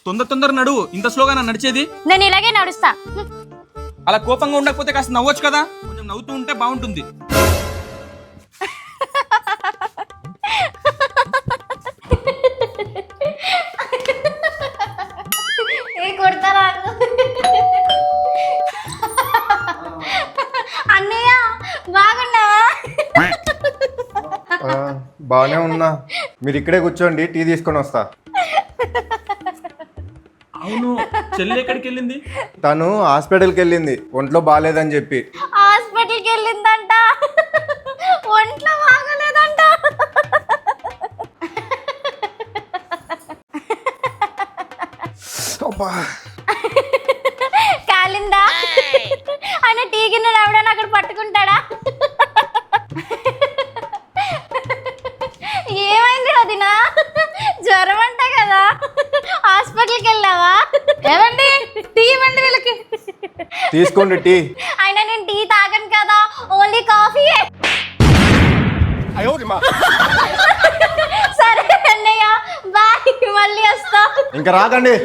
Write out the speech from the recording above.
తొందర నడువు, ఇంత స్లోగా నడిచేది. నేను ఇలాగే నడుస్తా. అలా కోపంగా ఉండకపోతే కాస్త నవ్వచ్చు కదా, కొంచెం నవ్వుతూ ఉంటే బాగుంటుంది. కొడతారా అన్నయ్య? బాగున్నావా? బాగానే ఉన్నా. మీరు ఇక్కడే కూర్చోండి, టీ తీసుకొని వస్తా. అవును, చెల్లి ఎక్కడికి వెళ్ళింది? తను హాస్పిటల్కి వెళ్ళింది, ఒంట్లో బాగాలేదని చెప్పి. హాస్పిటల్కి వెళ్ళిందంట, ఒంట్లో బాగలేదంట. కాలిందా? ఆయన టీ గిన్నె రావడానికి అక్కడ పట్టుకుంటాడా? ఏమైంది వదినా? జ్వరం అంట కదా, హాస్పిటల్కి వెళ్ళావా? ఏమండి, టీ ఇవ్వండి వీళ్ళకి. తీసుకోండి టీ. అయినా నేను టీ తాగను కదా, ఓన్లీ కాఫీ. సరే అన్నయ్య, బాయ్, మళ్ళీ వస్తా. ఇంకా రాకండి.